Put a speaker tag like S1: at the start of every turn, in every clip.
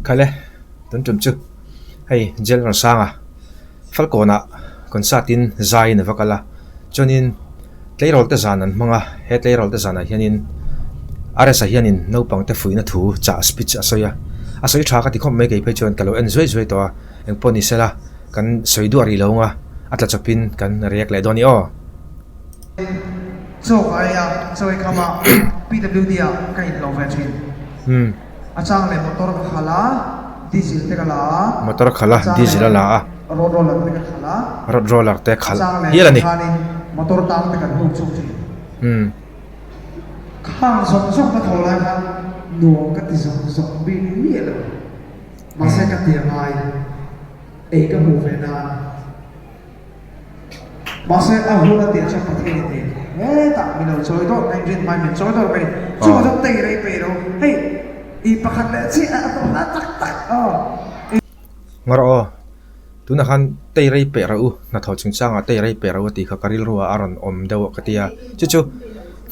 S1: khale tun tum chu hei jel ron sanga falkona konsatin zai na vakala chonin tleirol te zanan manga he tleirol te zana hianin aresa hianin no pangte fuina thu cha speech asoya asoi tha ka ti khom me ke pe chon kalo en zoi zoi to eng poni sela kan soidu ari longa atla chopin kan riak le doni o
S2: so aya so kama PWD a kai lo ve chin achang le motor khala diesel te kala
S1: motor khala diesel la a
S2: road roller te khala
S1: road roller te khala hiala ni
S2: motor tang te kan hu chu chi khang song song ka thola ka nuông ka ti song song bi ni lo ma se ka ti mai e ka mu ve na ma se a hu na ti cha pa ti ni ta mi lo choi do nang jin mai min choi do pe chu ma te rei pe ro hey i pakhat le chi a to na tak tak
S1: ngaro tuna khan tei rei pe ra u na tho chung changa tei rei pe ra ti kha karil ruwa aron om dew katia chu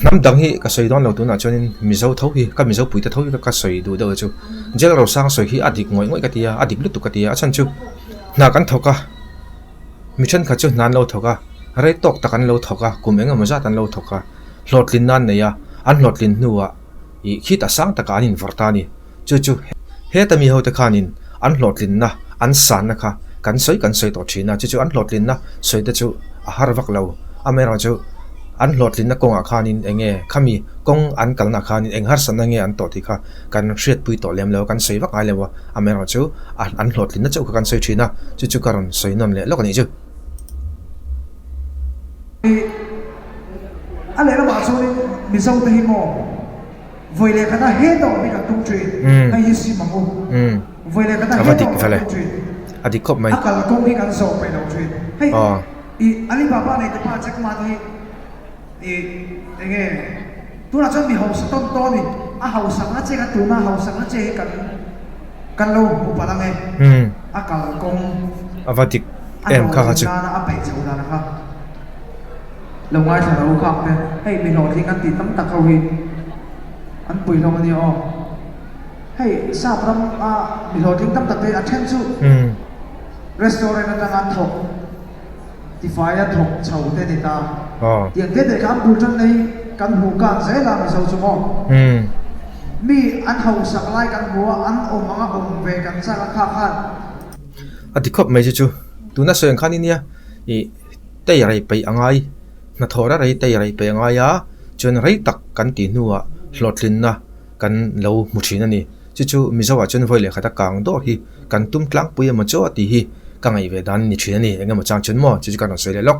S1: nam dang hi ka soi don lo tuna chonin mizo tho hi ka mizo puita tho hi ka soi du do chu jel ro sang soi hi adik ngoi ngoi katia adik lu tu katia achan chu na kan thoka mission kha chu nan lo thoka rei tok takan lo thoka kumenga maza tan lo thoka hlotlin nan ne ya an hlotlin nuwa i khita sang taka anin vartani chu he tami ho ta khanin an hlotlin na an san na kha kan soi to thina chu an hlotlin na soi ta chu a har vak lo amera chu an hlotlin na konga khanin enge khami kong an kalna khanin eng har san na nge an to thi kha kan hriat pui to lem lo kan soi vak ai lewa amera chu an hlotlin na chu kan soi thina chu karon soi non le lokani chu
S2: ale la ba so ni mi so te hi mo voi le kana he do mi ka tung chui kai yi si mangu voi le kana he do chui
S1: adik kop mai
S2: akal kong hi kan so pe do chui hey i ali baba nei te pa chak ma ni enge tu na chon mi ho sa ton to ni a ho sang na che ka tu na ho sang na che kan lo pu pa lang e akal kong
S1: avadik em kha chu
S2: na a pe chau na kha lâu ngay thằng đâu khóc này, hey mình nói thì ăn tắm tắc khâu hi, ăn bùi đâu mà đi ô, hey sao lắm mình nói thì tắm tắc đây attend to, restaurant nó đang ăn thục, thì phải ăn thục chầu thế này ta, tiền thế để ăn bùi chân này, ăn hủ cạn dễ làm mình sầu chung không, mi ăn hậu sạc lại ăn bùa ăn ôm về ăn sao ăn khác khác,
S1: thì khóc mấy chứ, tu na soi khăn đi nha, ý tây rồi bay ăn ai na thora rei tei rei pe nga ya chon rei tak kan ti nuwa hlotlin na kan lo muthina ni chu mizawa chon voi le khata kang do hi kan tum tlang pui ma cho ti hi ka ngai ve dan ni thina ni engam chang chon mo chu kan soi le lok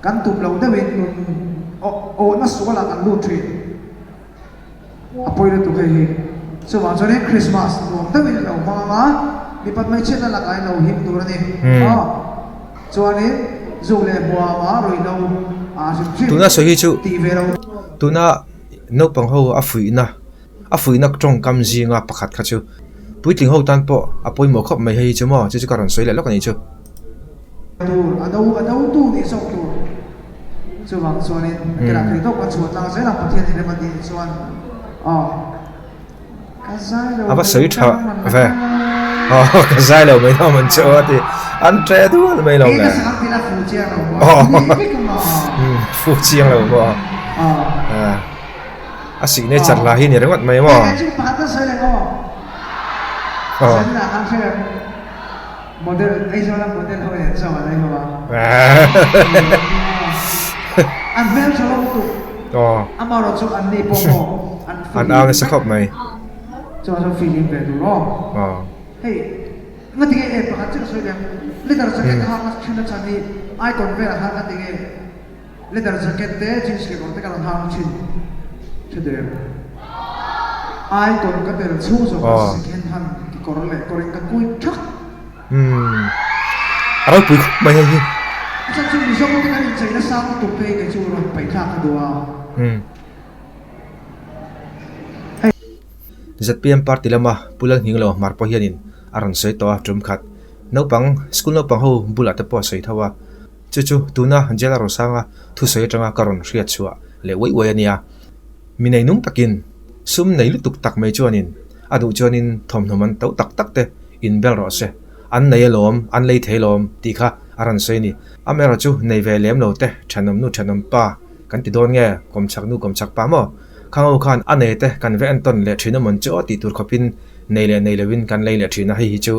S2: kan tum lo de wen o na so la kan lu thri apoi le tu kai hi so wa chone Christmas lo de wen lo ma ma mi pat mai chen la kai lo him tu ni so ani dù là bùa má rồi đâu
S1: tu na so hi chu tu na no pang ho a fui na trong kam ji nga pakhat kha chu pui ting ho tan po apoi mo khop mai hei chu mo chu karon soi le lok ani chu
S2: tu tu ni so tu chu wang so ni cái là cái đó quan chuột ta sẽ làm một thiên thì để mà đi chuan
S1: aba soi tha ve cái sai lâu mấy năm mình chơi thì ăn tre thôi mấy lâu này phụ chiang lâu mà xí này chặt là hi này đúng không mấy mà
S2: model ấy sao là model thôi sao mà đây mà anh ven sao không tụ anh bảo là chụp anh đi bộ
S1: anh ao cái sắc khóc mày
S2: cho phim về tụ đó hey nggak tinggal pakai cek saja lihat jaket hangat cina cani icon vera hangat tinggal lihat jaket teh jeans ke kontek kalau hangat cina cedera icon kan dari susu second hand di koreng kan kui cak
S1: arah pui banyak ni
S2: macam tu bisa mungkin kan saya sama tupe ke curah pecah kedua
S1: ZPM party lama pulang hinglo marpo hianin aron soi to drum khat no pang school no pang ho bula te po soi thawa chu tuna jela ro sanga thu soi tanga karon hriat chua le wei ania minai nung takin sum nei lutuk tak mai chuanin adu chonin thom noman to tak tak te in bel ro se an nei lom an lei thelom ti kha aran sei ni amera chu nei ve lem lo te thanom nu thanom pa kan ti don nge kom chak nu kom chak pa mo khangau khan ane te kan ve an ton le thina mon chu ti tur khopin nei le win kan lei le thina hi chu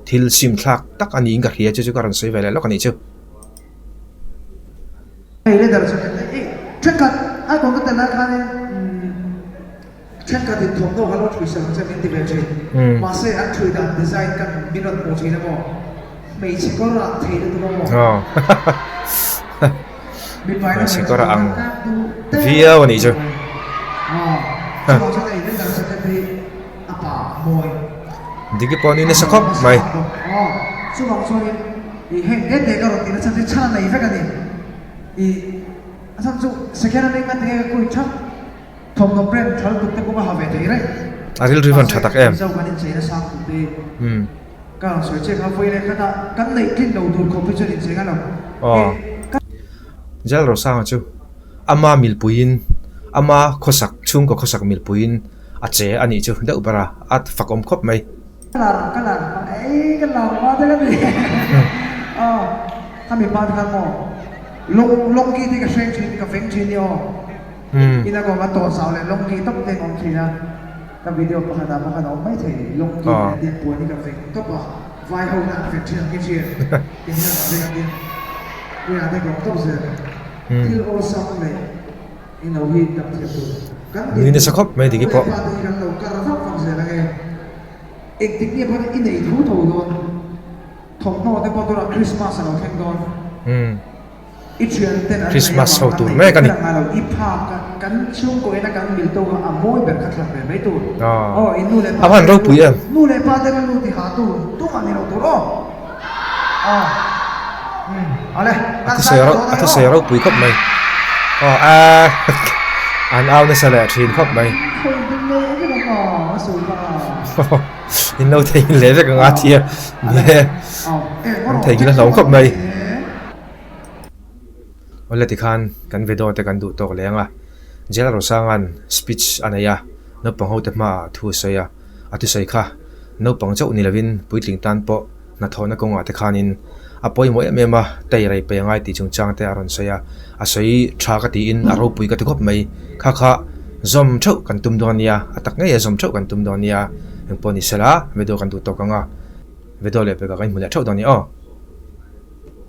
S1: thil sim thlak tak ani inga khia chu karan sei ve le lo kan ni chu
S2: Hey, đây là check card, ai còn có tên là cái check card thì thống đâu hello tùy sang cho mình tìm về mà sẽ ăn tùy đặt design cái mình đặt một gì đó mà mấy chỉ có là thấy được thôi mà bên ngoài
S1: mấy chỉ có là ăn video này chứ
S2: cho này nên là sẽ thấy apa mồi
S1: đi cái poni này sao khóc mày
S2: số vòng số này thì hiện đến đây cái thì nó sẽ chăn này phải cái gì 이 아삼수 세계라는 것 같은 게 거의 참 동동 브랜드 잘 붙고 봐 하면 되래.
S1: 아릴 리번 차닥 em.
S2: Cả sửa chế cà phê này cái này cái đầu tuần coffee cho định chế cái nào.
S1: Jal ro sang chu. Ama milpuin ama khosak chung ko khosak milpuin ache ani chu da ubara at fakom khop mai.
S2: Cái là ấy cái là quá thế cái gì. Thằng mình bao nhiêu mò lông kia thì cái sen chín cái phèn chín nhau, khi nào có mà tổ sào lại lông kia tóc đen ông kia na, cái video bắt đầu mấy thầy lông kia điện buồn như cái phèn tóc à, vai hậu là phèn chín cái gì, cái này là cái gì, cái này cái tóc gì, thì ô xong này, cái nào hi tập thể dục,
S1: ni ne sakhop mai digi po,
S2: cái nào cái nào phong gì là cái, ek tính như vậy in này thú thầu luôn, thòng nọ để bắt đầu Christmas nào khen đón.
S1: Christmas hậu tuổi mấy cái này.
S2: Kan chung ko ina kan milto ka amoy ber khatla be mai tu. Inu le.
S1: Aban ro pui em.
S2: Nu le pa de nu ti ha tu mani ro tu ro. Ale.
S1: Atu se ro pui khop mai. An ao ne sala thin khop mai.
S2: Khoi ding le cái đó mà su ba.
S1: In lâu thấy lẽ ra cái ngã thiệt. Thấy cái lòng khop mai. Oleh tikhan kan video te kan du tok lenga jela ro sangan speech anaya no pangho te ma thu soya atu sei kha no pangchau ni lovin puitling tan po na thona konga te khanin apoi mo emema tai rai pe ngai ti chung chang te aron soya asoi tha ka ti in aro pui ka te khop mai kha kha zom thau kan tum donia atak ngai zom thau kan tum donia engponi sela video kan du tok anga video le pe ka kan mulia thau doni